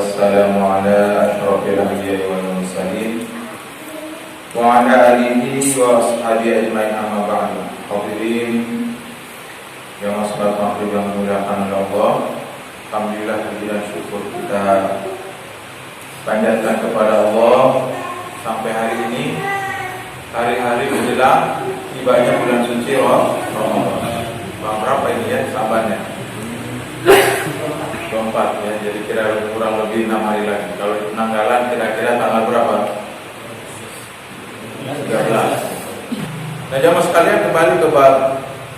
والسلام على أشرف الأنبياء والمرسلين وعلى آله وأصحابه أجمعين أما بعد. Hadirin yang salat maghrib yang dimuliakan oleh Allah, alhamdulillah puji dan syukur kita panjatkan kepada Allah sampai hari ini, hari-hari menjelang tibanya bulan suci Ramadan. Berapa ini ya sabannya? 24 ya, jadi kira kurang lebih 6 hari lagi. Kalau penanggalan kira-kira tanggal berapa? 13. Nah, jamaah sekalian, kembali ke bab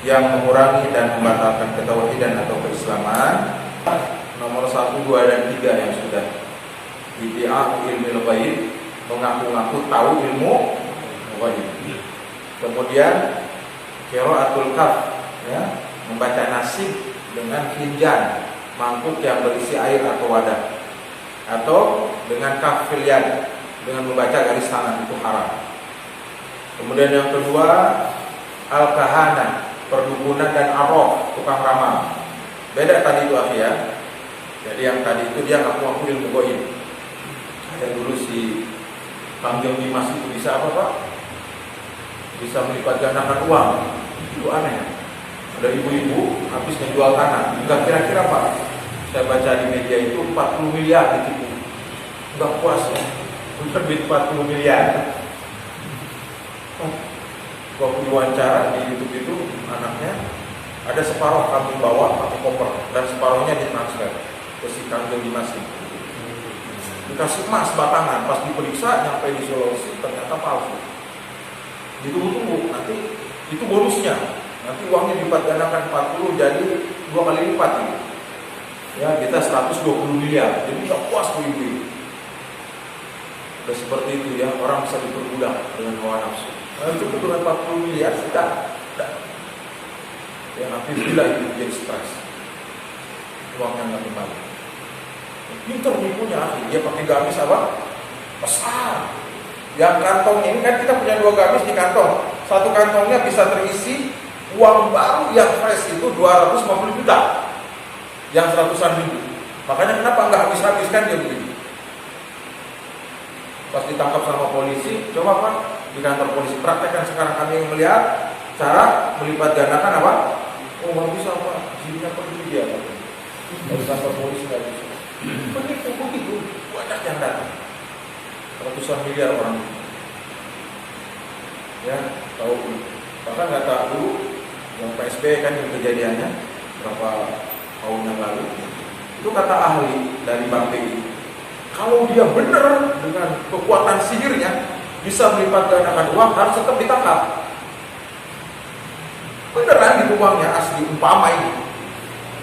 yang mengurangi dan membatalkan ketauhidan atau keislaman. Nomor 1, 2, dan 3 yang sudah iddia ilmu ghaib, mengaku-ngaku tahu ilmu ghaib. Kemudian qiraatul kaf, ya, membaca nasib dengan finjan, mangkuk yang berisi air atau wadah, atau dengan kaf fil yad, dengan membaca garis tangan, itu haram. Kemudian yang kedua, al-kahana, perdukunan dan arraf, tukang ramal. Beda tadi itu ya. Jadi yang tadi itu dia ngaku-ngaku ilmu ghaib. Ada dulu si Kangjeng Dimas itu bisa apa Pak? Bisa melipat gandakan uang. Itu aneh. Ada ibu-ibu habis menjual tanah. Enggak, kira-kira Pak, saya baca di media itu 40 miliar ditipu. Enggak puas ya. Terbit 40 miliar. Waktu diwawancara di YouTube itu, anaknya ada separuh kami bawa atau koper dan separuhnya ditransfer ke si Kangjeng Dimas itu. Dikasih emas batangan, pas diperiksa nyampe di Sulawesi ternyata palsu. Ditunggu-tunggu, nanti itu bonusnya. Nanti uangnya dilipat gandakan 40 jadi 2 kali lipat gitu. Ya, kita 120 miliar. Jadi enggak puas tuh ibu. Udah seperti itu ya, orang bisa diperbudak dengan hawa nafsu. Nah, cukup dengan 40 miliar sudah. Ya, nanti gila itu jadi stres. Uangnya nggak kembali. Pintar nipunya, dia pakai gamis apa? Besar. Yang kantong ini kan kita punya 2 gamis di kantong. Satu kantongnya bisa terisi uang baru yang fresh itu 250 juta. Yang 100-an ribu. Makanya kenapa nggak habis-habis kan dia begini. Pas ditangkap sama polisi, coba Pak di kantor polisi praktekkan sekarang, kami yang melihat cara melipat gandakan apa? Oh nggak bisa Pak, jinnya pergi dia. Dari kantor polisi nggak bisa. Begitu, banyak yang datang. Ratusan miliar orang. Ya, tahu. Bahkan nggak tahu yang PSB kan yang kejadiannya berapa tahun yang lalu. Itu kata ahli dari Bank BI. Kalau dia benar dengan kekuatan sihirnya bisa melipat gandakan uang, harus tetap ditangkap. Beneran itu uangnya asli, umpama ini.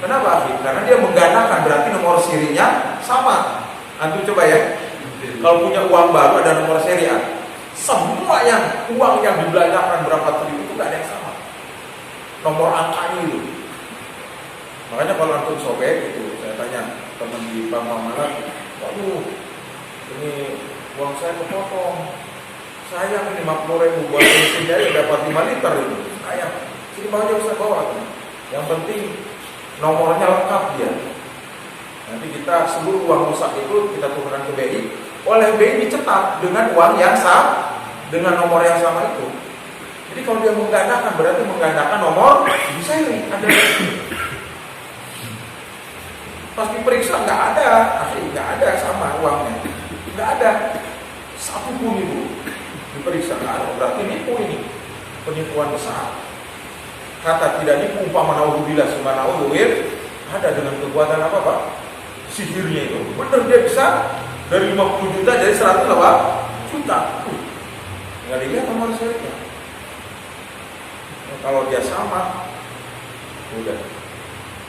Kenapa asli? Karena dia menggandakan, berarti nomor serinya sama. Antum coba ya. Kalau punya uang baru ada nomor seri A, semua yang uang yang dibelanjakan berapa triliun itu nggak ada yang sama. Nomor angkanya itu. Makanya kalau antum sobek itu, saya tanya teman di Bank Mamalat, waduh, ini uang saya kepotong. Sayang ini 50.000 buat bensin dari dapat 5 liter itu. Sayang. Sini bawanya bisa bawa. Yang penting nomornya lengkap dia. Nanti kita seluruh uang rusak itu kita turunkan ke BI. Oleh BI dicetak dengan uang yang sama, dengan nomor yang sama itu. Jadi kalau dia menggandakan berarti menggandakan nomor seri. Ada. Pas diperiksa nggak ada, nggak ada sama uangnya, nggak ada satu pun itu diperiksa nggak ada. Berarti nipu ini, penipuan besar. Kata tidak nipu, umpama naudzubillah summa naudzubillah, ada dengan kekuatan apa Pak? Sihirnya itu, benar dia bisa dari 50 juta jadi 100 juta. Nggak dilihat nomor serinya. Nah, kalau dia sama, udah,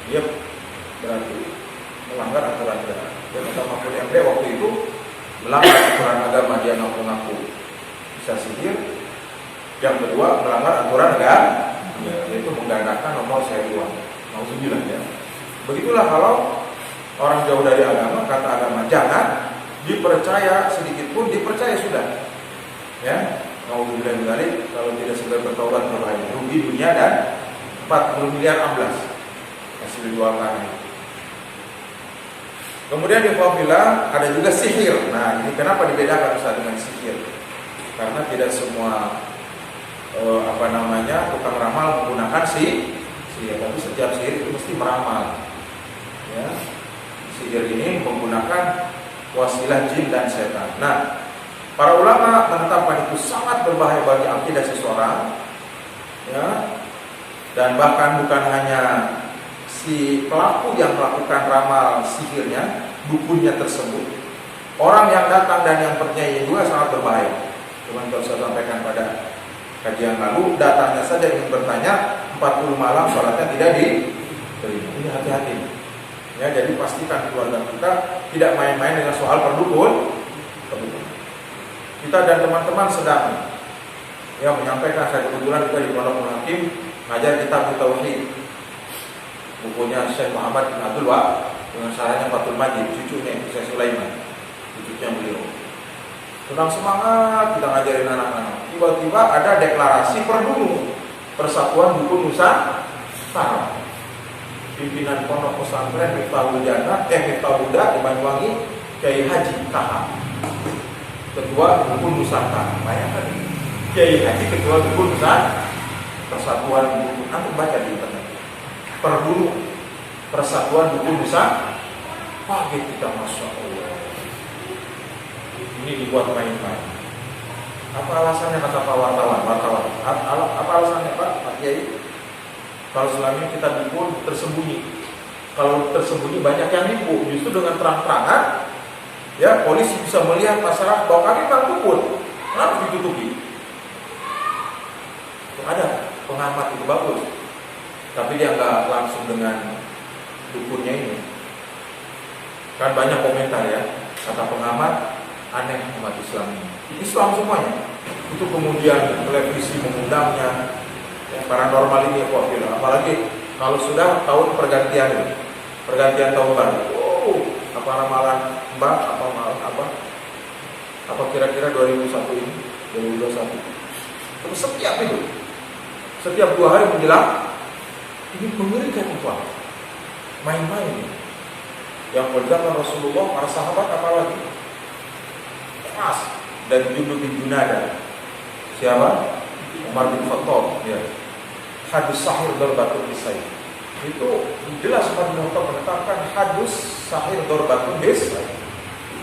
dia berarti melanggar aturan negara. Dan sama pun MD waktu itu melanggar aturan agama, dia ngaku-ngaku bisa sihir. Yang kedua melanggar aturan negara, yaitu menggandakan nomor seri uang. Nauzubillah ya. Begitulah kalau orang jauh dari agama, kata agama jangan dipercaya sedikit pun, dipercaya sudah. Ya, nauzubillah dzalik, kalau tidak segera bertaubat berbahaya. Rugi dunia dan 40 miliar amblas hasil jual tanah. Kemudian di Fawfila ada juga sihir. Nah, ini kenapa dibedakan Ustaz dengan sihir? Karena tidak semua tukang ramal menggunakan sihir, tapi setiap sihir itu mesti meramal. Ya. Sihir ini menggunakan wasilah jin dan setan. Nah, para ulama menetapkan itu sangat berbahaya bagi akidah seseorang. Ya. Dan bahkan bukan hanya si pelaku yang melakukan ramal sihirnya, dukunnya tersebut, orang yang datang dan yang percaya juga sangat berbahaya. Cuma kalau saya sampaikan pada kajian lalu, datangnya saja ingin bertanya 40 malam sholatnya tidak diterima. Ini hati-hati. Ya, jadi pastikan keluarga kita tidak main-main dengan soal perdukun. Kita dan teman-teman sedang menyampaikan, saya kebetulan juga di Pondok Hakim ngajar kitab Tauhid, bukunya Syekh Muhammad bin Abdul Wahab dengan syarahnya Fathul Majid, cucunya Syekh Sulaiman, cucunya beliau. Sedang semangat kita ngajarin anak-anak. Tiba-tiba ada deklarasi perdunu Persatuan Dukun Nusantara. Pimpinan Pondok Pesantren Miftahul Huda di Banyuwangi, Kiai Haji KH, Ketua Dukun Nusantara. Bayangkan ini, Kiai Haji Ketua Dukun Nusantara, Persatuan Dukun. Nanti baca di internet. Perdunu Persatuan Dukun Nusantara. Kaget kita, Masya Allah. Ini dibuat main-main. Apa alasannya kata Pak wartawan? Apa alasannya Pak Kiai? Kalau selama ini kita dukun tersembunyi. Kalau tersembunyi banyak yang nipu. Justru dengan terang-terangan, ya polisi bisa melihat masyarakat bahwa kami memang dukun. Kenapa ditutupi? Ada pengamat itu bagus, tapi dia nggak langsung dengan dukunnya ini. Kan banyak komentar ya, kata pengamat, aneh umat Islam ini. Islam semuanya. Itu kemudian televisi mengundangnya, paranormal ini apalagi kalau sudah tahun pergantian tahun baru. Apa ramalan Mbak? Apa kira-kira 2001 ini, 2021? Terus setiap 2 hari menjelang ini mengerikan Pak. Main-main. Yang menjelaskan Rasulullah, para sahabat apalagi keras. Dan Jundub bin Junada. Siapa? Umar bin Khattab. Ya. Hadus sahir dorbatun bisayf. Itu jelas Umar bin Khattab menetapkan hadus sahir dorbatun bisayf.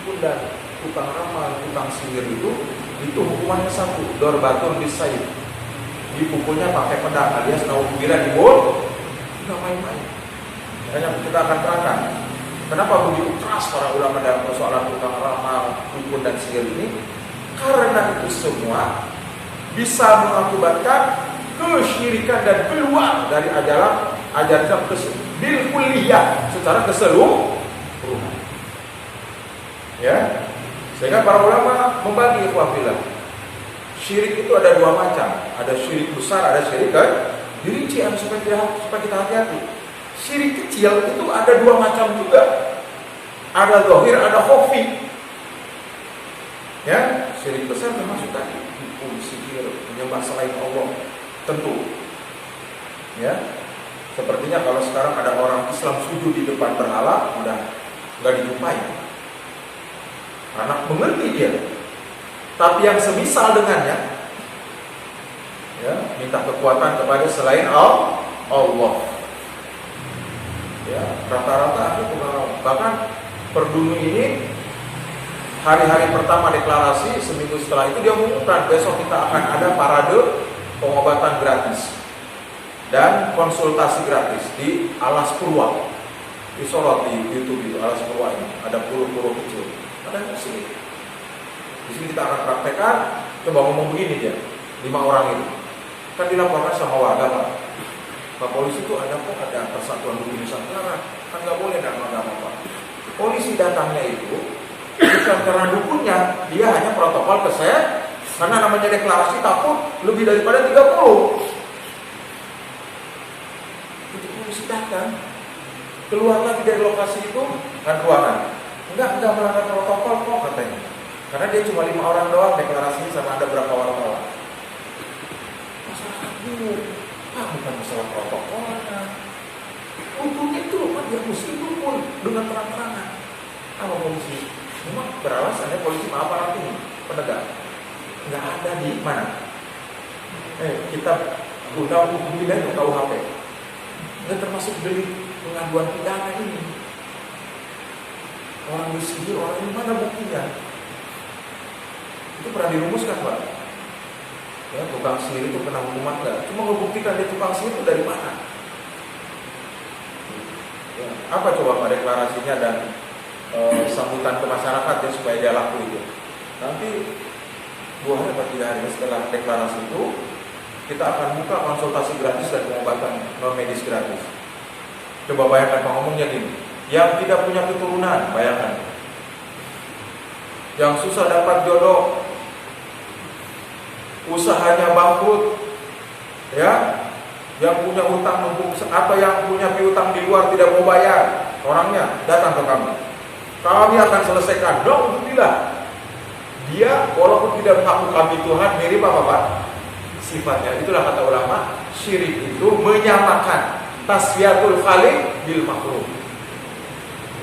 Itu dan tukang ramal, tukang sihir itu hukumannya satu, dorbatun bisayf. Dipukulnya pakai pedang alias naudzubillah dibul. Enggak main-main. Makanya kita akan terangkan kenapa begitu keras para ulama dalam persoalan tukang ramal, dukun dan sihir ini. Karena itu semua bisa mengakibatkan kesyirikan dan keluar dari ajaran bil kulliyah secara keseluruhan. Ya, sehingga para ulama membagi ikhwafillah. Syirik itu ada 2 macam, ada syirik besar, ada syirik dirincian supaya kita hati-hati. Syirik kecil itu ada 2 macam juga, ada zahir, ada khafi. Ya, syirik besar termasuk tadi tipu, sihir, menyembah selain Allah, tentu. Ya, sepertinya kalau sekarang ada orang Islam sujud di depan berhala, udah nggak dijumpai, karena mengerti dia. Tapi yang semisal dengannya, ya, minta kekuatan kepada selain Allah. Ya, rata-rata itu bahkan perdunu ini. Hari-hari pertama deklarasi, seminggu setelah itu dia mengumumkan besok kita akan ada parade pengobatan gratis dan konsultasi gratis di Alas Purwa. Di Solo di YouTube itu Alas Purwa ini ada pulau-pulau kecil. Ada di sini. Di sini kita akan praktekkan. Coba ngomong begini dia, 5 orang itu kan dilaporkan sama warga Pak polisi itu ada Persatuan Dukun Nusantara, kan nggak boleh dan apa-apa. Polisi datangnya itu bukan karena dukunnya, dia hanya protokol kesehatan. Karena namanya deklarasi takut lebih daripada 30. Itu polisi datang, keluar lagi dari lokasi itu kan ruangan. Enggak melanggar protokol kok katanya. Karena dia cuma 5 orang doang deklarasinya sama ada berapa wartawan. Masalah itu, bukan masalah protokolnya. Untuk itu kan dia mesti dukun dengan terang-terangan. Apa polisi? Memang beralasannya polisi apa nanti penegak? Nggak ada di mana? Kita undang hukum pidana itu KUHP. Nggak termasuk delik pengaduan pidana ini. Orang disihir, orang ini mana buktinya? Itu pernah dirumuskan, Pak. Ya, tukang sihir itu kena hukuman nggak? Cuma membuktikan dia tukang sihir itu dari mana? Ya, apa coba Pak deklarasinya dan sambutan ke masyarakat ya supaya dia laku itu? Nanti 2 hari atau 3 hari setelah deklarasi itu kita akan buka konsultasi gratis dan pengobatan non medis gratis. Coba bayangkan Pak ngomongnya gini, yang tidak punya keturunan, bayangkan, yang susah dapat jodoh, usahanya bangkrut, ya, yang punya hutang numpuk atau yang punya piutang di luar tidak mau bayar, orangnya datang ke kami. Kami akan selesaikan. Alhamdulillah. Dia walaupun tidak mengaku kami Tuhan, mirip apa Pak? Sifatnya. Itulah kata ulama, syirik itu menyamakan tasbihatul khaliq bil makhluk.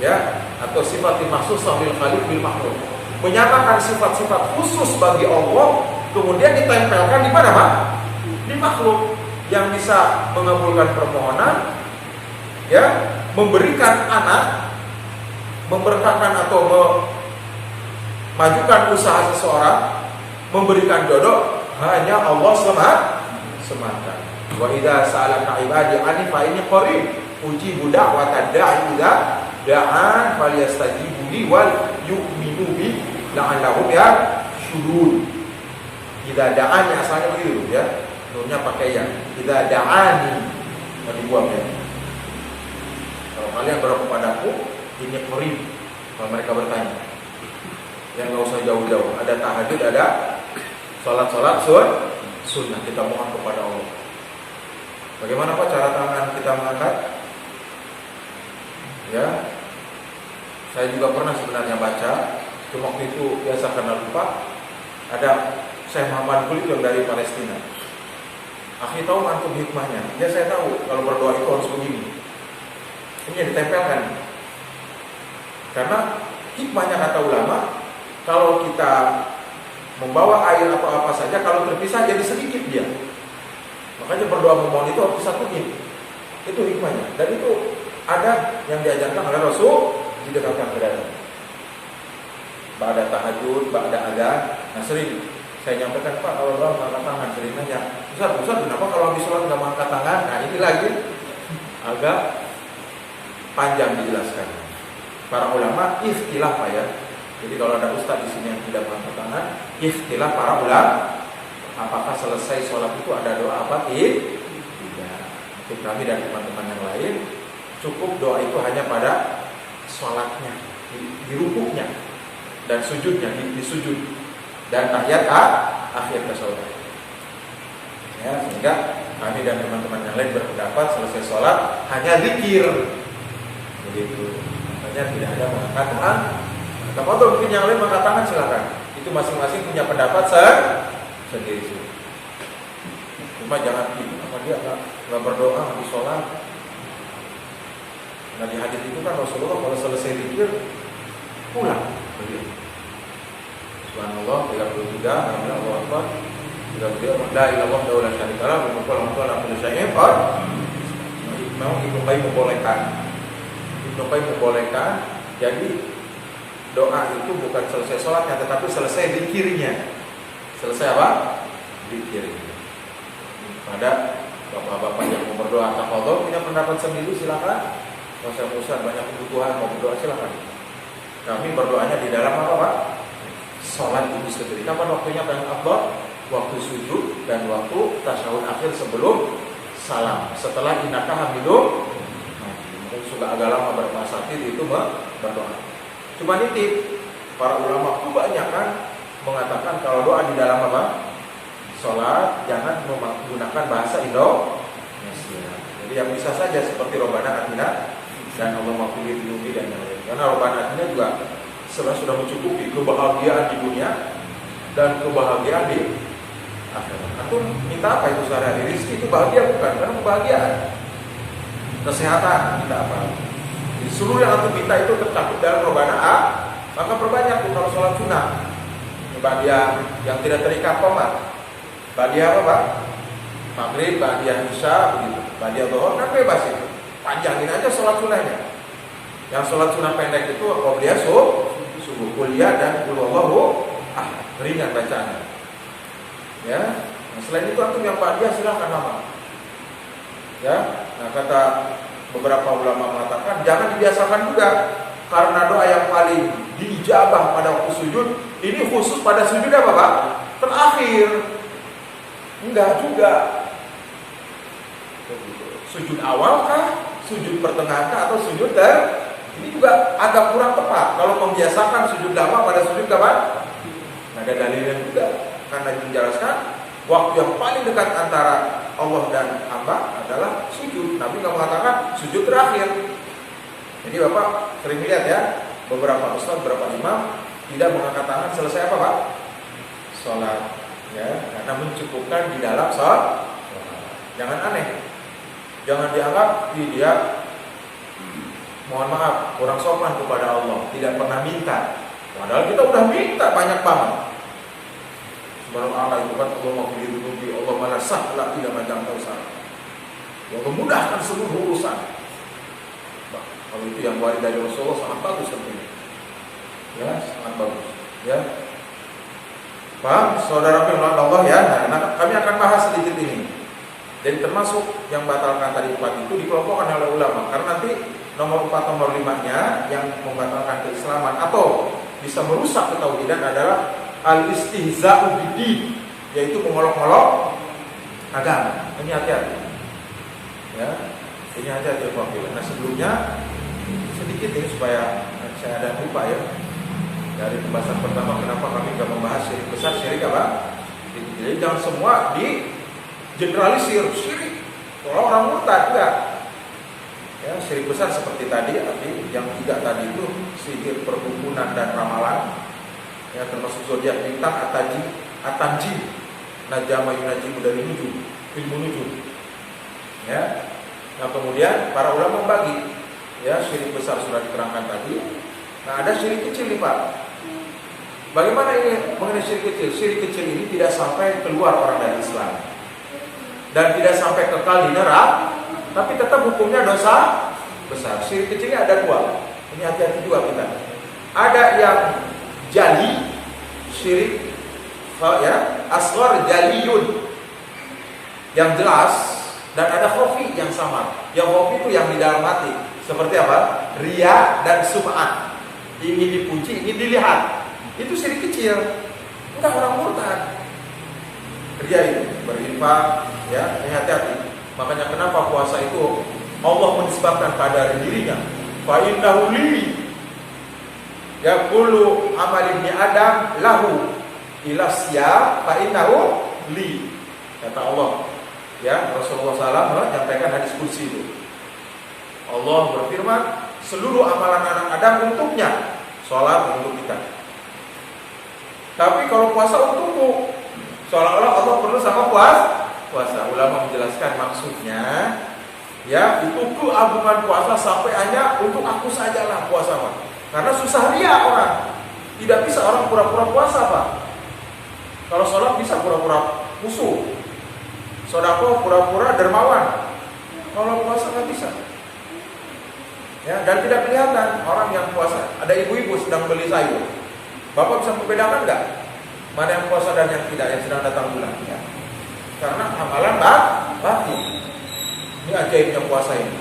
Ya, atau sifatul mahsus bil khaliq bil makhluk. Menyamakan sifat-sifat khusus bagi Allah kemudian ditempelkan di mana, Pak? Di makhluk yang bisa mengabulkan permohonan, ya, memberikan anak, memberkahkan atau memajukan usaha seseorang, memberikan jodoh hanya Allah semata. Wa idza sa'alaka 'ibadi 'anni fa inni qarib ujibu da'watad da'i idza da'an falyastajibu li wal yu'minu bi la'allahum yashkurun. Idza da'ani asalnya begitu ya. Nunnya pakai yang. Idza da'ani dibuang ya. Kalau kalian berdoa kepadaku, ini qarib. Kalau mereka bertanya. Yang enggak usah jauh-jauh. Ada tahajud, ada salat sunnah, kita mohon kepada Allah. Bagaimana Pak cara tangan kita mengangkat? Ya. Saya juga pernah sebenarnya baca, cuma waktu itu biasa karena lupa. Ada Syekh Muhammad Kulit yang dari Palestina. Akhi tahu antum hikmahnya. Ya saya tahu kalau berdoa itu harus begini. Ini yang ditempelkan. Karena hikmahnya kata ulama, kalau kita membawa air atau apa saja, kalau terpisah jadi sedikit dia. Makanya berdoa memohon itu harus disatuin. Itu hikmahnya. Dan itu ada yang diajarkan oleh Rasul didekatkan ke dada. Ba'da tahajud, ba'da adzan. Nah sering saya nyampaikan, Pak kalau doa angkat tangan, sering nanya, Ustaz kenapa kalau habis sholat nggak angkat tangan? Nah ini lagi agak panjang dijelaskan. Para ulama ikhtilaf Pak ya. Jadi kalau ada ustaz di sini yang tidak mengangkat tangan, ikhtilaf para ulama. Apakah selesai sholat itu ada doa apa? Tidak. Untuk kami dan teman-teman yang lain, cukup doa itu hanya pada sholatnya, di rukuknya dan sujudnya, di sujud dan tahiyat akhir ke sholat. Ya, sehingga kami dan teman-teman yang lain berpendapat selesai sholat hanya zikir. Begitu. Makanya tidak ada mengangkat tangan. Kalau mungkin yang lain mengangkat tangan silakan. Itu masing-masing punya pendapat sendiri. Cuma jangan apa dia nggak berdoa di sholat. Nah di hadis itu kan Rasulullah kalau selesai zikir pulang. Begitu. Subhanallah 33, Alhamdulillah Akbar 33, la ilaha illallah la syarika lah, wa ala kulli syai'in qadir. Memang Ibnu Qayyim membolehkan. Jadi doa itu bukan selesai sholatnya, tetapi selesai zikirnya. Selesai apa? Zikirnya. Pada bapak-bapak yang mau berdoa tafadhol punya pendapat sendiri silakan. Kalau saya Ustaz banyak kebutuhan mau berdoa silakan. Kami berdoanya di dalam apa Pak? Sholat itu sendiri. Kapan waktunya paling afdal? Waktu sujud dan waktu tasyahud akhir sebelum salam. Setelah innaka hamidum. Mungkin sudah agak lama bermasakit itu berdoa. Cuma nitip, para ulama kebanyakan mengatakan kalau doa di dalam apa? Sholat jangan menggunakan bahasa Indonesia. Jadi yang bisa saja seperti Robbana Atina dan Allahumma qfirli dzunubi dan yang lain. Karena Robbana Atina juga sebenarnya sudah mencukupi kebahagiaan di dunia dan kebahagiaan di akhirat. Antum minta apa itu sehari-hari? Rezeki itu bahagia bukan? Karena kebahagiaan. Kesehatan minta apa? Di seluruh yang antum minta itu tercakup dalam Robbana A, maka perbanyak tuh kalau sholat sunnah. Ba'diyah yang tidak terikat komat. Ba'diyah apa Pak? Maghrib, ba'diyah isya, begitu. Ba'diyah dhuhur kan bebas itu. Panjangin aja sholat sunnahnya. Yang sholat sunnah pendek itu qobliyah subuh, kuliah dan qul huwallahu ahad. Ringan bacaannya. Ya. Nah, selain itu antum yang ba'diyah silakan nama. Ya. Nah, kata beberapa ulama mengatakan jangan dibiasakan juga karena doa yang paling diijabah pada waktu sujud ini khusus pada sujud apa Pak? Terakhir. Enggak juga. Sujud awal kah? Sujud pertengahan kah? Atau sujud ini juga agak kurang tepat. Kalau membiasakan sujud lama pada sujud kapan? Ada dalilnya juga. Karena dijelaskan waktu yang paling dekat antara Allah dan hamba adalah sujud. Nabi nggak mengatakan sujud terakhir. Jadi Bapak sering lihat ya, beberapa ustaz, beberapa imam tidak mengangkat tangan selesai apa Pak? Sholat. Ya, karena mencukupkan di dalam sholat. Jangan aneh. Jangan dianggap dia mohon maaf kurang sopan kepada Allah, tidak pernah minta. Padahal kita udah minta banyak banget. Subhanallah itu kan Allah mau dirugi, Allah malah sahla tidak macam urusan. Allah memudahkan seluruh urusan. Kalau itu yang waris dari Rasulullah sangat bagus tentunya. Ya, sangat bagus. Ya. Paham, saudara firman Allah ya. Nah, kami akan bahas sedikit ini. Jadi termasuk yang batalkan tadi 4 itu dikelompokkan oleh ulama. Karena nanti nomor 4, nomor 5-nya yang membatalkan keislaman atau bisa merusak ketauhidan adalah al-istihza'u bid-din, yaitu mengolok-olok agama. Ini hati-hati. Ya. Ini hati-hati Pak. Nah, sebelumnya sedikit ini supaya saya ada lupa ya. Dari pembahasan pertama kenapa kami tidak membahas syirik besar, syirik apa? Jadi jangan semua di generalisir syirik. Kalau orang murtad enggak. Ya, syirik besar seperti tadi, arti yang 3 tadi itu sihir, perdukunan dan ramalan. Ya, termasuk zodiak bintang, atanji, najama yunajimu dari nujum, ilmu nujum. Ya. Nah, kemudian para ulama membagi. Ya, syirik besar sudah diterangkan tadi. Nah, ada syirik kecil nih Pak. Bagaimana ini mengenai syirik kecil? Syirik kecil ini tidak sampai keluar orang dari Islam dan tidak sampai kekal di neraka, tapi tetap hukumnya dosa besar. Syirik kecilnya ada 2. Ini hati-hati juga kita. Ada yang jali, syirik ya, asghar jaliyun, yang jelas, dan ada khafi yang samar. Yang khafi itu yang di dalam hati. Seperti apa? Riya dan sum'ah. Ingin dipuji, ingin dilihat. Itu syirik kecil. Enggak orang murtad. Riya itu berinfak, ya, hati-hati. Makanya kenapa puasa itu Allah menisbahkan pada dirinya. Fa innahu li. Ya kullu amal ibni Adam lahu ila siyam fa innahu li. Kata Allah. Ya, Rasulullah SAW menyampaikan hadis qudsi itu. Allah berfirman, seluruh amalan anak Adam untuknya, sholat untuk kita. Tapi kalau puasa untukku, seolah-olah Allah perlu sama puasa. Ulama menjelaskan maksudnya, ya itu agungan puasa sampai hanya untuk aku sajalah puasa Pak. Karena susah ria orang, tidak bisa orang pura-pura puasa Pak. Kalau sholat bisa pura-pura khusyuk, sedekah pura-pura dermawan. Kalau puasa nggak bisa. Ya, dan tidak kelihatan orang yang puasa. Ada ibu-ibu sedang beli sayur. Bapak bisa membedakan nggak mana yang puasa dan yang tidak, yang sedang datang bulan? Ya. Karena amalan batin. Ini ajaibnya puasa ini.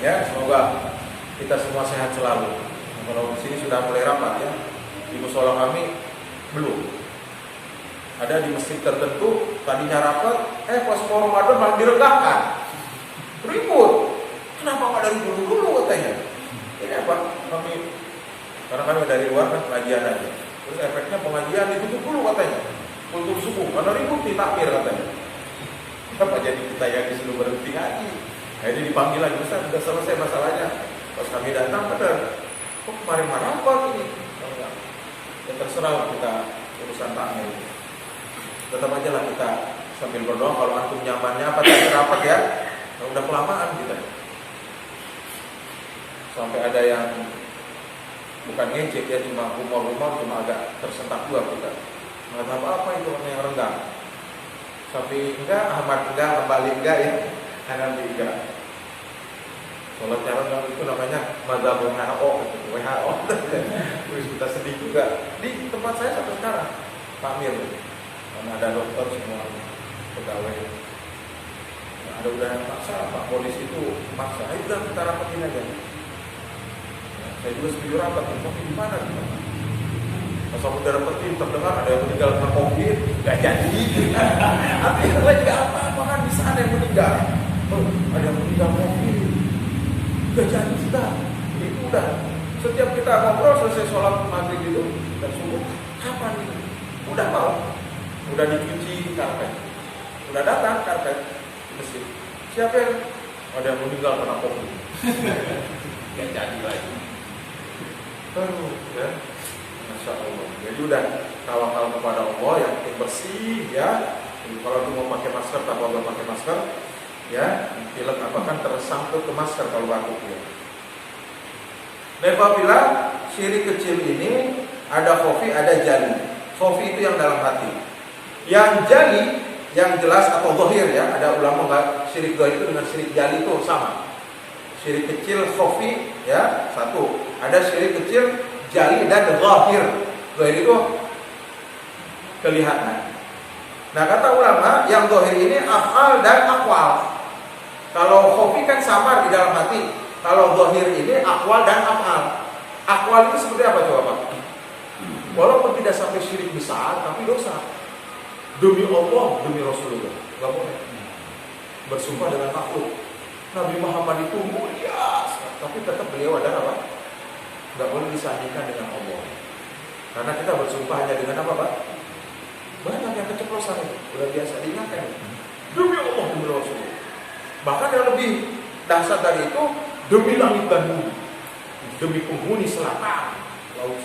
Ya, semoga kita semua sehat selalu. Nah, kalau di sini sudah mulai rapat ya. Di musola kami belum. Ada di masjid tertentu tadinya rapat, pas mau Ramadan malah diregahkan. Ribut. Kenapa nggak dari dulu katanya? Ini apa? Karena kami dari luar kan pengajian aja. Terus efeknya pengajian ditutup dulu katanya. Kultur subuh, karena ribut ditakbir katanya. Kenapa jadi kita yang disuruh berhenti ngaji? Jadi dipanggil lagi, Ustaz, sudah selesai masalahnya. Pas kami datang, benar. Kok kemarin marah apa ini? Ya terserah kita urusan takmir. Tetap aja lah kita sambil berdoa. Kalau antum nyamannya apa tak rapat ya? Kalau udah kelamaan kita. Sampai ada yang bukan ngejek ya, cuma humor-humor, cuma agak tersentak juga kita. Mazhab apa itu orang yang renggang? Syafi'i enggak, Ahmad enggak, Hambali enggak ya, Hanafi enggak. Sholat renggang itu namanya mazhab WHO, WHO. Terus kita sedih juga. Di tempat saya sampai sekarang, Pak Mir, karena ada dokter semua pegawai. Nah, ada udah yang maksa, Pak polisi itu maksa. Ayo udah kita rapatin aja. Nah, saya juga setuju rapat, tapi gimana? Masa udah rapatin terdengar ada yang meninggal karena COVID, nggak jadi. Artinya juga apa kan bisa ada yang meninggal. Oh, ada yang meninggal COVID, nggak jadi sudah. Itu udah. Setiap kita ngobrol selesai sholat maghrib itu dan subuh, kapan itu? Udah mau, udah dicuci karpet, udah datang karpet mesin. Siapa yang ada yang meninggal karena COVID? Nggak jadi lagi. Terus ya, Masya Allah. Jadi udah tawakal kepada Allah yang penting bersih ya. Jadi kalau lu mau pakai masker, tak boleh pakai masker ya. Pilek apa kan tersangkut ke masker kalau batuk ya. Apabila syirik kecil ini ada khafi, ada jali. Khafi itu yang dalam hati. Yang jali, yang jelas atau zahir ya. Ada ulama nggak syirik zahir itu dengan syirik jali itu sama. Syirik kecil khafi ya satu. Ada syirik kecil jali dan zahir. Zahir itu kelihatan. Nah kata ulama yang zahir ini af'al dan aqwal. Kalau khafi kan samar di dalam hati. Kalau zahir ini aqwal dan af'al. Aqwal itu seperti apa coba Pak? Walaupun tidak sampai syirik besar, tapi dosa. Demi Allah, demi Rasulullah, nggak boleh bersumpah dengan makhluk. Nabi Muhammad itu mulia, tapi tetap beliau adalah apa? Nggak boleh disandingkan dengan Allah. Karena kita bersumpah hanya dengan apa Pak? Banyak yang keceplosan itu, udah biasa diingatkan. Demi Allah, demi Rasulullah. Bahkan yang lebih dahsyat dari itu, demi langit dan bumi, demi penghuni selatan, laut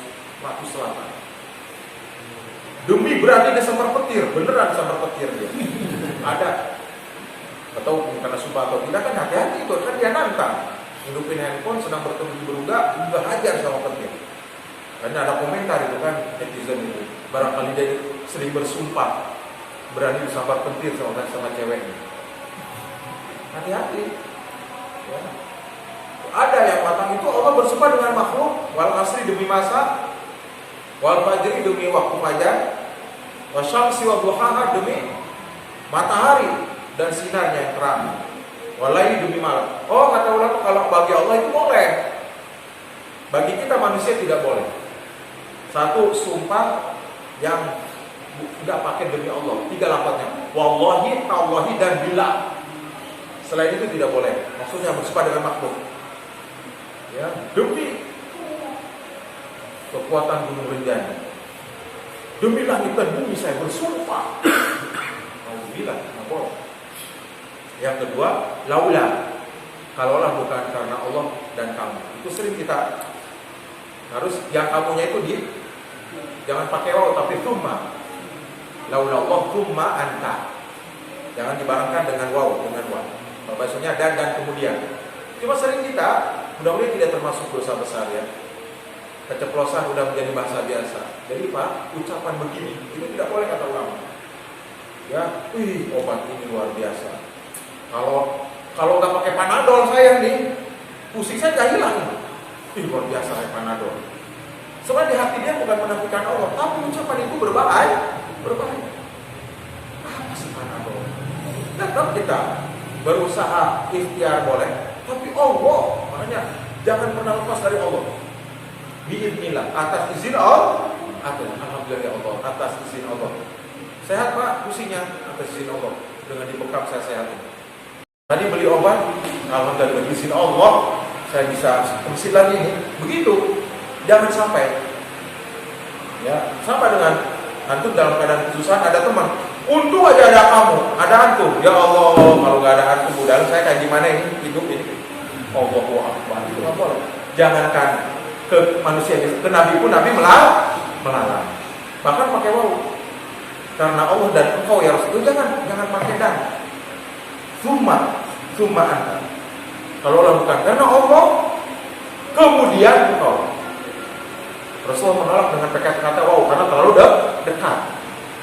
selatan. Demi berani dia sambar petir, beneran sambar petir dia. Ada. Atau karena sumpah atau tidak kan hati-hati itu kan dia nantang. Hidupin handphone sedang bertemu di berungga, juga hajar sama petir. Karena ada komentar itu kan netizen itu. Barangkali dia sering bersumpah, berani disambar petir sama ceweknya. Hati-hati. Ya. Ada yang matang itu Allah bersumpah dengan makhluk, wal asri demi masa, wal fajri demi waktu fajar, wasyamsi wa duhaha demi matahari dan sinarnya yang terang, walaili demi malam. Oh kata ulama kalau bagi Allah itu boleh, bagi kita manusia tidak boleh. Satu sumpah yang tidak pakai demi Allah, 3 lafadznya, wallahi, tallahi dan billah. Selain itu tidak boleh. Maksudnya bersumpah dengan makhluk. Ya, demi kekuatan gunung Rinjani, demi langit dan bumi saya bersumpah. Alhamdulillah, nggak boleh. Yang kedua, laula, kalaulah bukan karena Allah dan kamu. Itu sering kita harus yang kamunya itu jangan pakai waw tapi thumma. Laula Allah thumma anta. Jangan dibarengkan dengan waw, dengan waw. Bahasanya dan kemudian. Cuma sering kita mudah-mudahan tidak termasuk dosa besar ya. Keceplosan udah menjadi bahasa biasa. Jadi Pak, ucapan begini itu tidak boleh kata ulama. Ya, obat ini luar biasa. Kalau nggak pakai Panadol saya nih, pusing saya nggak hilang. Luar biasa kayak Panadol. Soalnya di hati dia bukan menafikan Allah, tapi ucapan itu berbahaya. Apa sih Panadol? Tetap kita berusaha ikhtiar boleh, tapi Allah, makanya jangan pernah lepas dari Allah. Biidznillah, atas izin Allah, alhamdulillah ya Allah, atas izin Allah. Sehat Pak, pusingnya atas izin Allah. Dengan dibekap saya sehat. Tadi beli obat, alhamdulillah dengan izin Allah, saya bisa mesin lagi nih. Begitu, jangan sampai. Ya, sama dengan antum dalam keadaan kesusahan ada teman. Untung aja ada kamu, ada antum. Ya Allah, kalau nggak ada antum, udah saya kayak gimana ini hidup ini? Allahu Akbar, itu nggak boleh. Jangankan ke manusia, ke Nabi pun Nabi melarang. Bahkan pakai waw. Karena Allah dan engkau ya Rasul, jangan pakai dan. Summa anta. Kalau Allah bukan karena Allah, kemudian ditolak. Rasulullah menolak dengan kata-kata wow karena terlalu dekat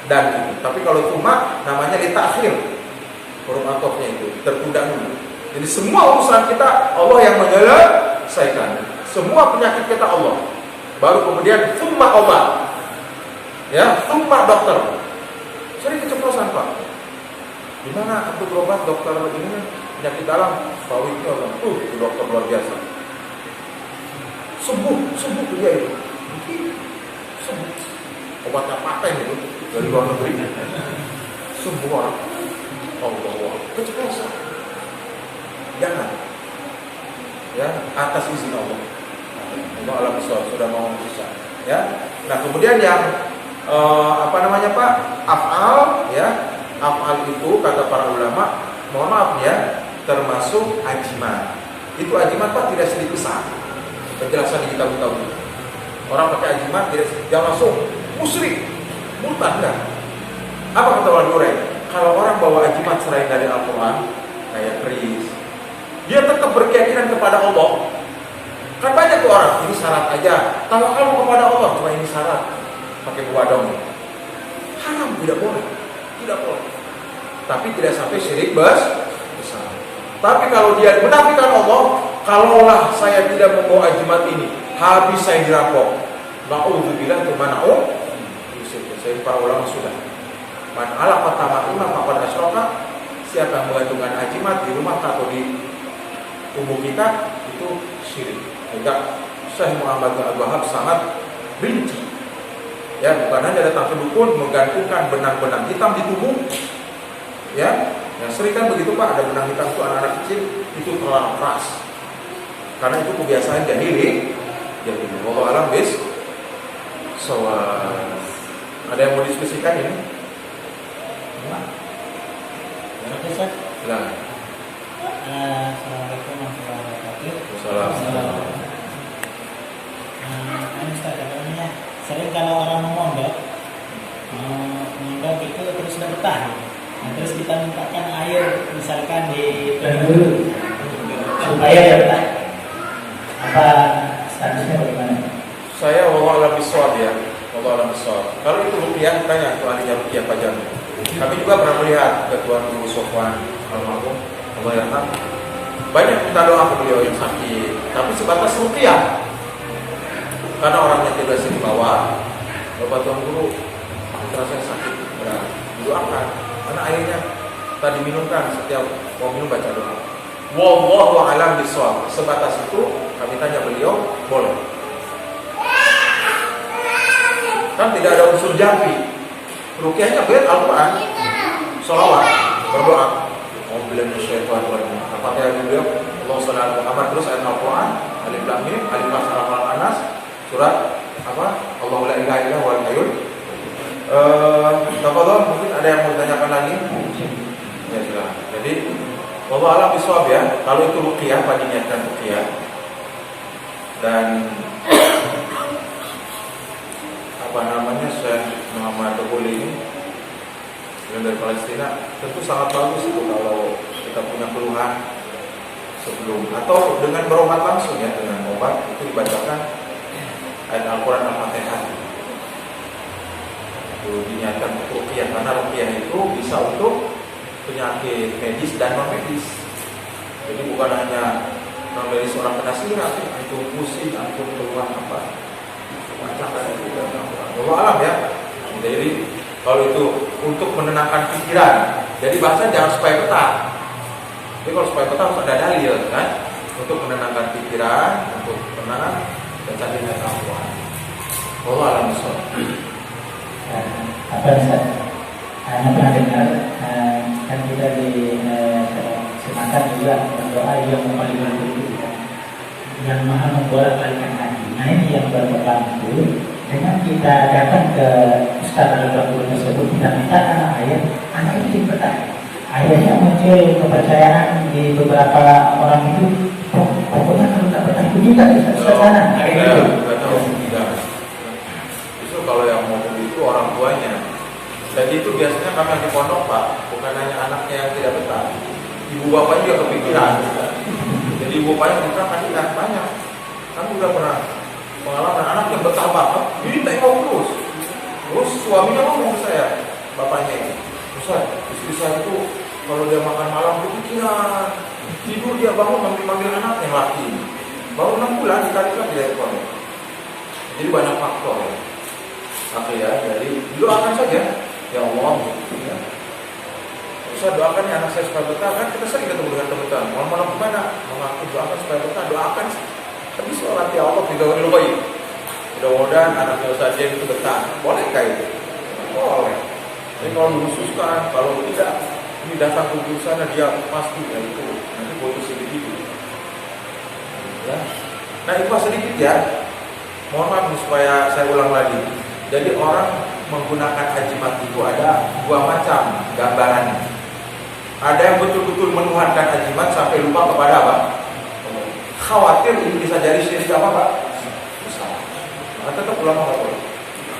dan itu. Tapi kalau cuma namanya ditakhir, huruf atofnya itu tertunda dulu. Jadi semua urusan kita Allah yang menyelesaikan. Semua penyakit kita Allah. Baru kemudian summa obat. Ya, summa dokter. Sering keceplosan Pak. Gimana aku berobat dokter ini penyakit dalam? Pawitnya Allah. Itu dokter luar biasa. Sembuh dia itu. Sembuh. Obatnya paten itu dari luar negeri. Sembuh orang. Allah. Keceplosan. Jangan. Ya, atas izin Allah. Allah alam sudah mau bisa. Ya. Nah, kemudian yang Pak? Af'al ya. Af'al itu kata para ulama, mohon maaf ya, termasuk ajimat. Itu ajimat Pak tidak sedikit besar. Penjelasan di kitab-kitab. Orang pakai ajimat tidak jangan langsung musyrik, murtad enggak. Apa kata ulama Durai? Kalau orang bawa ajimat selain dari Al-Qur'an, kayak keris, dia tetap berkeyakinan kepada Allah. Kan banyak tuh orang, ini syarat aja. Tawakal kepada Allah, cuma ini syarat. Pakai buah dong. Haram, tidak boleh. Tapi tidak sampai syirik besar. Tapi kalau dia menafikan Allah, kalaulah saya tidak membawa ajimat ini, habis saya dirampok. Na'udzubillah tumana'u. Saya para ulama sudah. Man ala fatama'una faqad asyraka. Siapa yang menggantungkan ajimat di rumah atau di tubuh kita itu syirik. Enggak, Syekh Muhammad bin Abdul Wahab sangat benci. Ya, bukan hanya datang ke dukun menggantungkan benang-benang hitam di tubuh. Ya, yang sering kan begitu Pak, ada benang hitam itu anak-anak kecil itu terlalu keras. Karena itu kebiasaan jahili. Jadi, wallahu alam bis. So, ada yang mau diskusikan ini? Nah. Assalamualaikum warahmatullahi wabarakatuh. Assalamualaikum. Sering kalau orang memondok itu terus udah betah. Nah, terus kita mintakan air misalkan di dulu supaya dia betah. Apa statusnya bagaimana? Saya wallahu a'lam bishawab ya. Wallahu a'lam bishawab. Kalau itu rupiah tanya tuh ahlinya rupiah Pak Jamin. Kami juga pernah melihat ketua Guru Sofwan almarhum Allah yarham. Banyak minta doa ke beliau yang sakit, tapi sebatas rupiah. Karena orangnya tidak bisa dibawa. Bapak Tuan Guru, terasa sakit berat. Didoakan. Karena airnya tadi minumkan setiap mau minum baca doa. Wallahu a'lam bishawab. Sebatas itu kami tanya beliau, boleh. Kan tidak ada unsur jampi. Ruqyahnya berat Al-Quran, sholawat, berdoa. Alhamdulillah syaitan wajib. Apa-apa yang beliau, Allah sallallahu Muhammad terus ayat Al-Quran, alif lam mim, alif lam Al-Anas, surat apa? Allahu la ilaha illa huwal hayyul. Tafadhol, mungkin ada yang mau ditanyakan lagi? Ya silakan. Jadi, wallahu a'lam bishawab ya. Kalau itu ruqyah, Pak diniatkan ruqyah. Dan apa namanya Syekh Muhammad Toboli ini yang dari Palestina tentu sangat bagus itu kalau kita punya keluhan sebelum atau dengan berobat langsung ya dengan obat itu dibacakan ayat Al-Quran Al-Fatihah itu diniatkan untuk ruqyah karena ruqyah itu bisa untuk penyakit medis dan non medis jadi bukan hanya non medis orang kena sirat itu pusing itu keluhan apa bacakan itu dan Allah alam ya. Jadi kalau itu untuk menenangkan pikiran, jadi bahasa jangan supaya betah. Jadi kalau supaya betah harus ada dalil kan, untuk menenangkan pikiran, untuk tenang dan tadinya Allah. Allah alam soal. Apa Ustaz? Anda pernah dengar kan kita di semacam juga berdoa yang memalingkan itu yang maha membolak-balikan hati. Nah ini yang berbantu dengan kita datang ke Ustaz Al-Ghabur tersebut kita minta ayat anak itu dipercaya. Akhirnya muncul kepercayaan di beberapa orang itu. Pokoknya kalau tak betah itu juga bisa ke sana. Tidak. Justru kalau yang mau itu orang tuanya. Jadi itu biasanya kami yang di pondok Pak, bukan hanya anaknya yang tidak betah. Ibu bapaknya juga kepikiran. Jadi ibu bapaknya bukan kan banyak. Kan udah pernah pengalaman anaknya betah banget, jadi tengok terus suaminya ngomong ke saya, bapaknya ini, Ustaz, istri saya itu kalau dia makan malam kepikiran, tidur dia bangun manggil anak yang laki, baru 6 bulan ditarik lagi dari sekolah. Jadi banyak faktor ya. Oke ya, jadi doakan saja, ya Allah, ya. Saya doakan ya anak saya supaya betah, kan kita sering ketemu dengan teman-teman. Malam-malam gimana? Mengaku doakan supaya betah, doakan. Tapi sholat ya Allah tidak baik. Mudah-mudahan anaknya Ustaz Jem itu betah. Bolehkah itu? Boleh. Tapi kalau dikhususkan, kalau tidak, ini datang ke sana dia pasti ya itu nanti putus sedikit. Ya. Nah itu sedikit ya. Mohon maaf supaya saya ulang lagi. Jadi orang menggunakan ajimat itu ada 2 macam gambarannya. Ada yang betul-betul menuhankan ajimat sampai lupa kepada apa? Khawatir ini bisa jadi syirik apa Pak? Besar. Nah, tetap ulama nggak boleh.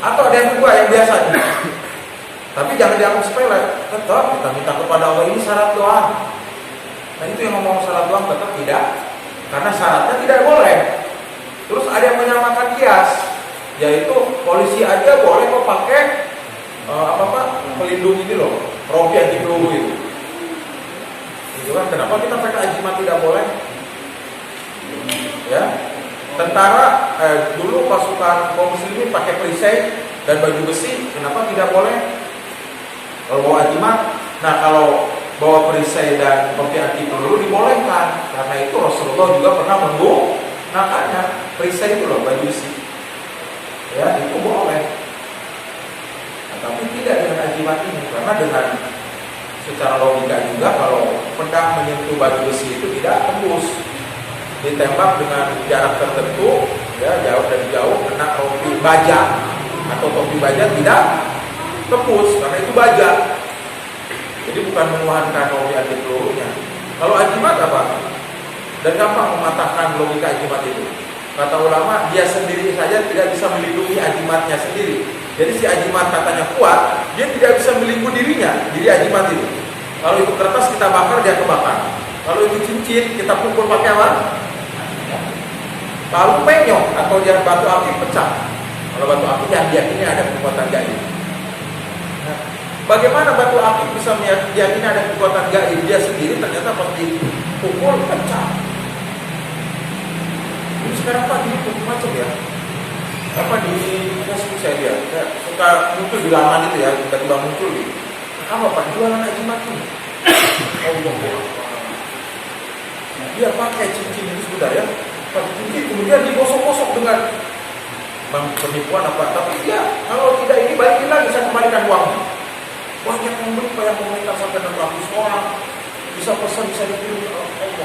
Atau ada yang kedua yang biasa nih. Tapi jangan dianggap sepele. Tetap kita minta kepada Allah, ini syarat doa. Nah itu yang ngomong syarat doa tetap tidak, karena syaratnya tidak boleh. Terus ada yang menyamakan kias, yaitu polisi aja boleh kok pakai pelindung ini loh, rompi anti peluru itu. Itu kan kenapa kita pakai ajimat tidak boleh? Ya, tentara dulu pasukan kaum muslimin pakai perisai dan baju besi, kenapa tidak boleh? Kalau bawa ajimat, nah kalau bawa perisai dan rompi anti peluru dibolehkan, karena itu Rasulullah juga pernah menggunakannya perisai itu loh, baju besi. Ya, itu boleh. Nah, tapi tidak dengan ajimat ini, karena dengan secara logika juga kalau pedang menyentuh baju besi itu tidak tembus. Ditembak dengan jarak tertentu, ya jauh dari jauh, kena rompi baja atau topi baja tidak tembus karena itu baja. Jadi bukan menuhankan rompi anti pelurunya. Kalau ajimat apa? Dan gampang mematahkan logika ajimat itu. Kata ulama, dia sendiri saja tidak bisa melindungi ajimatnya sendiri. Jadi si ajimat katanya kuat, dia tidak bisa melindungi dirinya, diri ajimat itu. Kalau itu kertas kita bakar, dia kebakar. Kalau itu cincin, kita pukul pakai apa? Kalau penyok atau dia batu api pecah. Kalau batu api yang diyakini ada kekuatan gaib. Nah, bagaimana batu api bisa diyakini ada kekuatan gaib? Dia sendiri ternyata pas dipukul pecah. Ini sekarang Pak ini macam ya. Apa di Facebook saya lihat, suka muncul di laman itu ya, tiba-tiba muncul gitu. Apa Pak jualan ajimat ini? Allah. Dia pakai cincin itu sudah ya. Kemudian digosok-gosok dengan penipuan apa, tapi dia kalau tidak ini balikin lagi, saya kembalikan uangnya. Banyak yang beli, yang komentar sampai 600 orang, bisa pesan, bisa dikirim. Allah,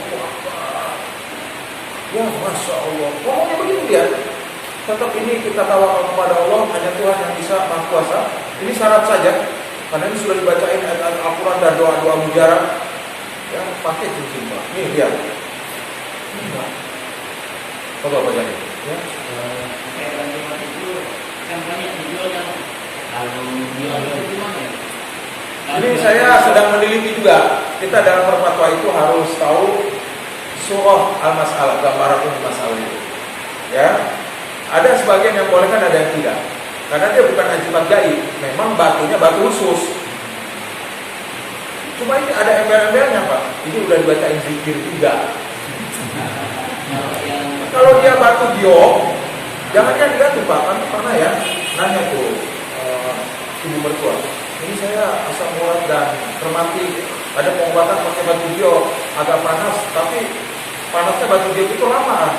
ya Masya Allah, ngomongnya begitu dia. Tetap ini kita tawakal kepada Allah, hanya Tuhan yang bisa Maha Kuasa. Ini syarat saja, karena ini sudah dibacain ayat Al-Quran dan doa-doa mujarab. Ya, pakai cincin Pak. Ini dia. Coba baca ya. Itu kan banyak dijual yang kalau jual itu gimana ya? Ini saya sedang meneliti juga. Kita dalam berfatwa itu harus tahu surah al-masalah, gambaran masalah itu. Ya, ada sebagian yang bolehkan, ada yang tidak. Karena dia bukan ajimat gaib, memang batunya batu khusus. Cuma ini ada embel-embelnya Pak. Ini udah dibacain zikir juga. Kalau dia batu giok, jangan digantung Pak. Kan pernah ya nanya tuh ibu mertua. Ini saya asam urat dan rematik. Ada pengobatan pakai batu giok, agak panas, tapi panasnya batu giok itu lama.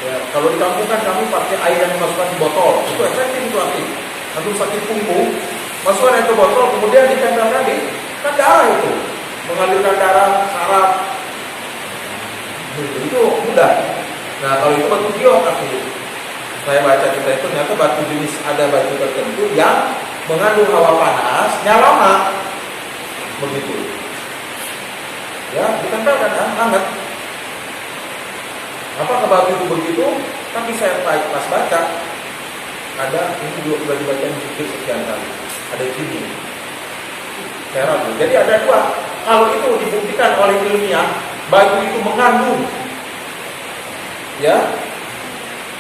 Ya, kalau di kampung kan kami pakai air yang dimasukkan di botol, itu efektif itu aktif. Antum sakit punggung, masukkan air ke botol, kemudian ditempelkan di kan darah itu, mengalirkan darah, saraf. Itu mudah. Nah kalau itu batu giok aktif. Saya baca kita itu ternyata batu jenis ada batu tertentu yang mengandung hawa panasnya lama, begitu. Ya ditempelkan hangat. Apakah batu itu begitu? Tapi saya pas baca ada ini juga sudah dibaca sedikit sekian kali. Ada kimia. Heran. Jadi ada dua. Kalau itu dibuktikan oleh ilmiah, batu itu mengandung ya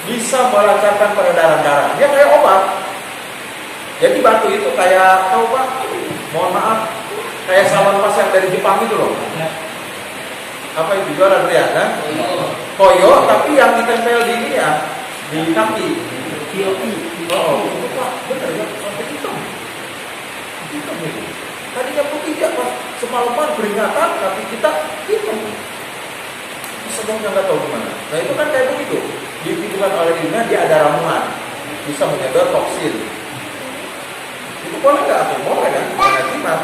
bisa melancarkan peredaran darah. Dia kayak obat. Jadi batu itu kayak, tahu Pak, mohon maaf, kayak salon pas yang dari Jepang itu loh. Apa itu jualan Ria kan? Koyo, tapi yang ditempel di ini ya, di kaki. Oh, itu Pak, bener ya, sampai hitam. Hitam itu. Tadinya putih ya, pas semalaman peringatan, tapi kita hitam. Sebelumnya nggak tahu gimana. Nah itu kan kayak begitu. Dihitungkan oleh ilmiah dia ada ramuan, bisa menyedot toksin. Itu boleh nggak? Boleh kan? Jimat.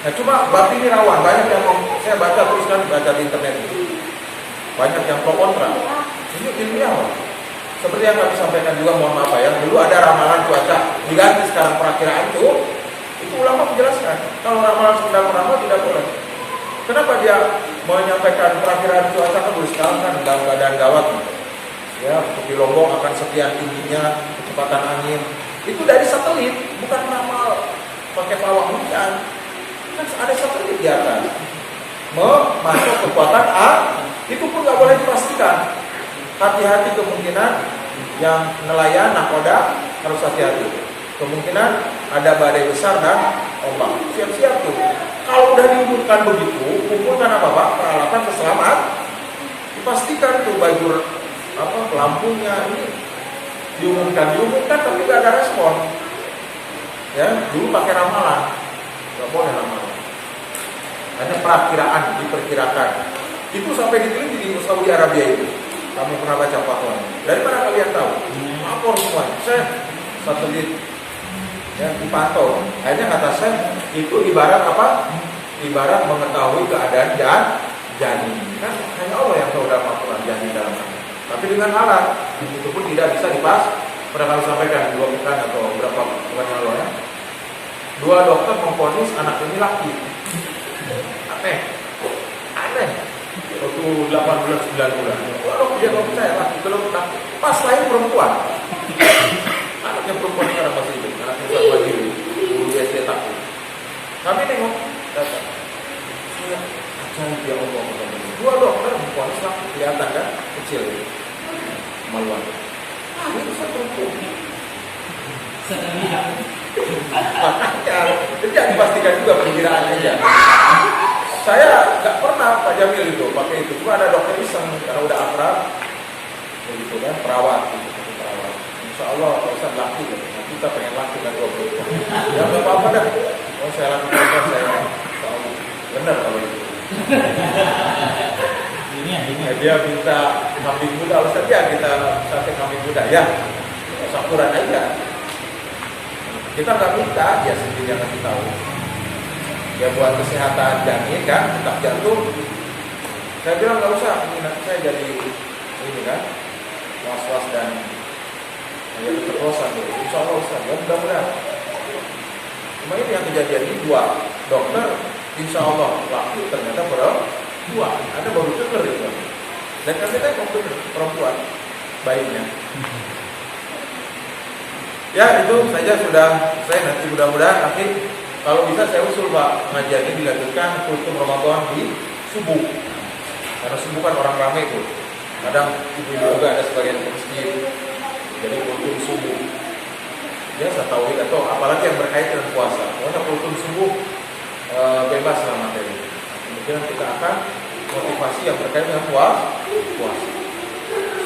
Nah cuma batu ini rawan. Banyak yang saya baca terus kan baca di internet itu. Banyak yang pro kontra. Ini ilmiah Pak. Seperti yang kami sampaikan juga, mohon maaf ya. Dulu ada ramalan cuaca diganti sekarang perakiraan itu. Itu ulama menjelaskan. Kalau ramalan sedang meramal tidak boleh. Kenapa dia menyampaikan perakiraan cuaca kan sekarang kan dalam keadaan gawat ya, untuk di Lombok akan sekian tingginya kecepatan angin, itu dari satelit, bukan ramal pakai pawang hujan. Kan ada satelit di atas memasuk kekuatan A, itu pun nggak boleh dipastikan. Hati-hati, kemungkinan yang nelayan nakoda harus hati-hati. Kemungkinan ada badai besar dan ombak. Siap-siap tuh. Kalau udah diumumkan begitu, kumpulkan apa Pak? Peralatan keselamat. Dipastikan tuh baju apa pelampungnya ini diumumkan tapi nggak ada respon. Ya, dulu pakai ramalan, nggak boleh ramalan. Hanya perakiraan, diperkirakan. Itu sampai diteliti di Saudi Arabia itu. Kamu pernah baca fatwa? Dari mana kalian tahu? Lapor semua. Saya satelit ya dipantau. Akhirnya kata saya itu ibarat apa? Ibarat mengetahui keadaan janin. Kan hanya Allah yang tahu dalam aturan janin dalam hati. Tapi dengan alat itu pun tidak bisa dipas. Pernah kali sampaikan 2 pekan atau berapa bulan yang lalu ya. 2 dokter memvonis anak ini laki. Aneh. Waktu 8 bulan 9 bulan. Waduh dia nggak percaya laki belum laki. Pas lahir perempuan. Anaknya perempuan sekarang masih hidup. Anaknya sama diri. Dulu SD takut. Kami nengok data. Ajaib ya Allah. 2 dokter memvonis laki, kelihatan kan kecil. Maluan. Itu satu perempuan. Tidak dipastikan juga perkiraannya aja. Saya nggak pernah Pak Jamil itu pakai itu. Cuma ada dokter iseng karena udah akrab, begitu kan, perawat, gitu, perawat. Insya Allah kalau saya laki, nah, kita pengen laki kan 20. Ya nggak apa-apa dah. Oh saya lakukan saya, benar kalau itu. Ini dia minta kambing muda, Ustaz ya kita sate kambing muda ya, sakuran aja. Kita nggak minta, dia sendiri yang ngasih tahu. Ya buat kesehatan janin kan, tetap jantung. Saya bilang nggak usah, ini nanti saya jadi ini kan, was-was dan jadi keterlosan dulu. Insya Allah Ustaz, ya mudah-mudahan. Cuma ini yang kejadian ini 2 dokter, insya Allah laki ternyata perempuan. Ada baru dengar itu. Dan kami tengok perempuan bayinya. Ya itu saja sudah saya nanti mudah-mudahan akhir kalau bisa saya usul Pak pengajian ini dilanjutkan kultum Ramadan di subuh. Karena subuh kan orang ramai itu. Kadang ibu juga ada sebagian ke masjid. Jadi kultum subuh. Biasa tauhid atau apalagi yang berkaitan dengan puasa. Pokoknya kultum subuh bebas lah materi. Kemudian kita akan motivasi yang berkaitan dengan puasa.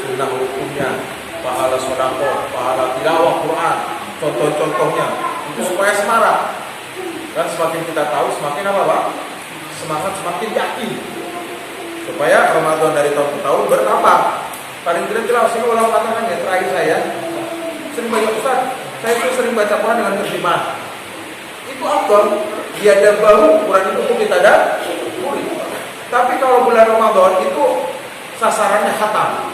Sunnah hukumnya, pahala sedekah, pahala tilawah Quran, contoh-contohnya itu supaya semangat. Dan semakin kita tahu, semakin apa Pak? Semangat, semakin yakin. Supaya Ramadan dari tahun ke tahun bertambah. Paling tidak jelas, ini ulama katakan ya terakhir saya sering baca Ustaz, saya itu sering baca Quran dengan terjemah. Itu afdal. Dia ada baru Quran itu untuk kita ada. Tapi kalau bulan Ramadan itu sasarannya khatam.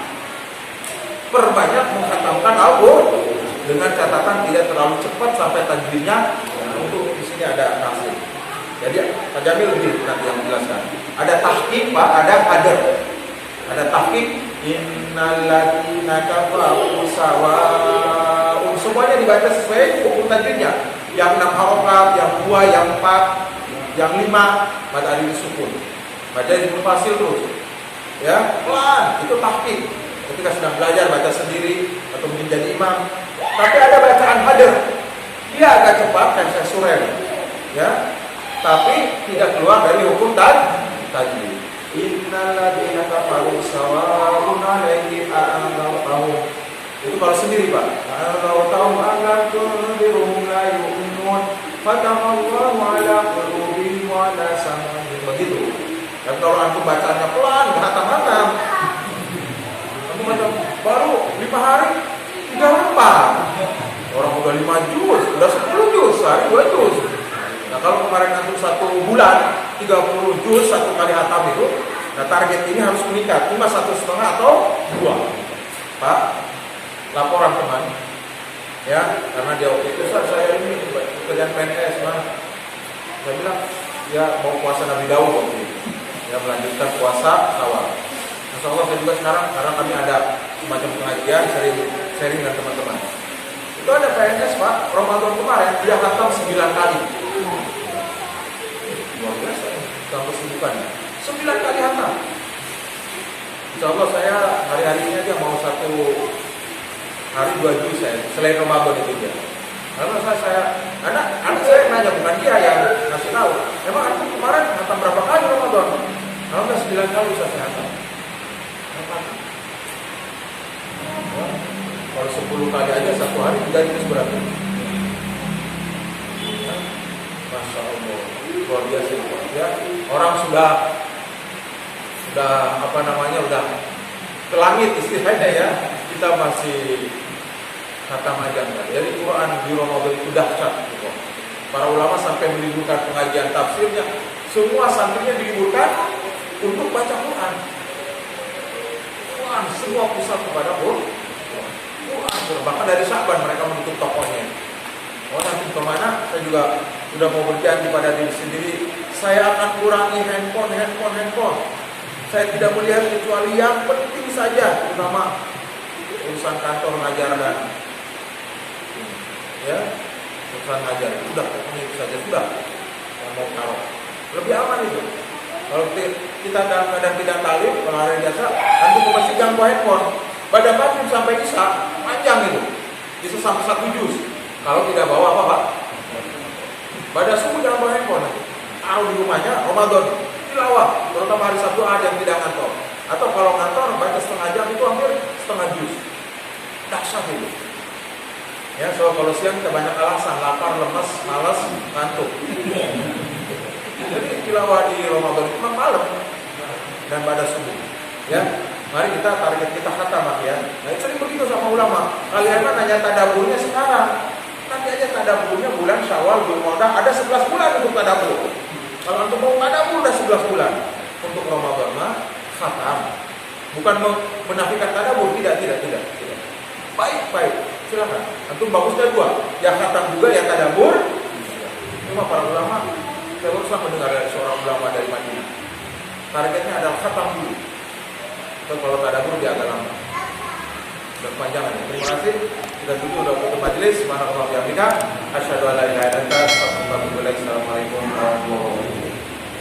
Perbanyak mengkhatamkan Al-Qur'an dengan catatan tidak terlalu cepat sampai tajwidnya untuk di sini ada nasib. Jadi Pak Jamil lebih nanti yang menjelaskan. Ada tahqiq Pak, ada qadar. Ada tahqiq innalladzina kafaru sawa'un. Semuanya dibaca sesuai hukum tajwidnya. Yang 6 harokat, yang 2, yang 4, yang 5 mad alif sukun. Baca di fasil terus. Ya, pelan, itu tahqiq. ketika sedang belajar baca sendiri atau mungkin jadi imam. Tapi ada bacaan hadir, dia agak cepat dan sesuai, ya, tapi tidak keluar dari hukum tajwid. Innal ladzina kafaru sawa'un 'alaihim a'anzartahum. Itu kalau sendiri, Pak. Anzartahum am tunzirhum la yu'minun. Fatamallahu 'ala qulubihim wa 'ala sam'ihim. Begitu. Dan kalau antum bacaannya pelan, hatam-hatam. Antum baca baru 5 hari udah hafal. Orang udah 5 juz, udah 10 juz, sehari 2 juz. Nah kalau kemarin antum 1 bulan 30 juz 1 kali hatam itu, nah target ini harus meningkat 5 1,5 atau 2. Pak, laporan teman, ya, karena dia waktu itu saya ini pekerjaan PNS, mana? Saya bilang, ya mau puasa Nabi Daud waktu itu, ya melanjutkan puasa Syawal. Masya Allah saya juga sekarang, karena kami ada semacam pengajian, sharing dengan teman-teman. Itu ada PNS, Pak, Ramadan kemarin dia hatam 9 kali. Luar biasa, dalam kesibukannya 9 kali hatam. Insya Allah saya hari-hari ini aja mau 1 hari 2 juz saya, selain Ramadan itu dia. Karena anak saya nanya, bukan dia yang ngasih tahu. Emang aku kemarin hatam berapa kali Ramadan? Alhamdulillah 9 kali saya hatam. Kalau 10 kali aja 1 hari 3 juz berarti. Masya Allah, luar biasa ya. Orang sudah udah ke langit istilahnya ya. Kita masih kata majang. Jadi Quran di Ramadan itu dahsyat. Para ulama sampai meliburkan pengajian tafsirnya. Semua santrinya diliburkan untuk baca Quran. Quran semua pusat kepada Quran. Bahkan dari Sya'ban mereka menutup tokonya. Oh nanti kemana? Saya juga sudah mau berjanji pada diri sendiri. Saya akan kurangi handphone. Saya tidak melihat kecuali yang penting saja, terutama urusan kantor ngajar dan ya urusan ngajar. Sudah pokoknya itu saja sudah. Yang mau taruh lebih aman itu. Kalau kita dalam keadaan tidak talim, kalau hari biasa, nanti ke masjid ganggu handphone. Pada maghrib sampai isya panjang itu, bisa sampai 1 juz. Kalau tidak bawa apa, Pak? Pada subuh jangan bawa handphone. Taruh di rumahnya, Ramadan tilawah, terutama hari Sabtu ada yang tidak ngantor. Atau kalau ngantor baca setengah jam itu hampir setengah juz. Dahsyat itu. Ya, so kalau siang kita banyak alasan, lapar, lemes, malas, ngantuk. Jadi tilawah di Ramadan itu malam dan pada subuh. Ya, mari kita target kita khatam ya. Nah, sering begitu sama ulama. Kalian kan hanya tadaburnya sekarang. Nanti aja tadaburnya bulan Syawal, Dzulqa'dah, ada 11 bulan untuk tadabur. Kalau untuk mau tadabur udah 11 bulan. Untuk Ramadan mah khatam. Bukan menafikan tadabur, tidak. Baik. Silakan. Antum bagusnya 2. Ya khatam juga ya tadabur. Cuma para ulama, saya baru mendengar dari seorang ulama dari Madinah. Targetnya adalah khatam dulu. Kalau tadabur dia agak lama. Udah panjangan. Terima kasih. Kita tutup untuk majelis. Subhanallah wa bihamdika. Asyhadu an la ilaha illa anta astaghfiruka wa atubu ilaik. Assalamualaikum warahmatullahi wabarakatuh.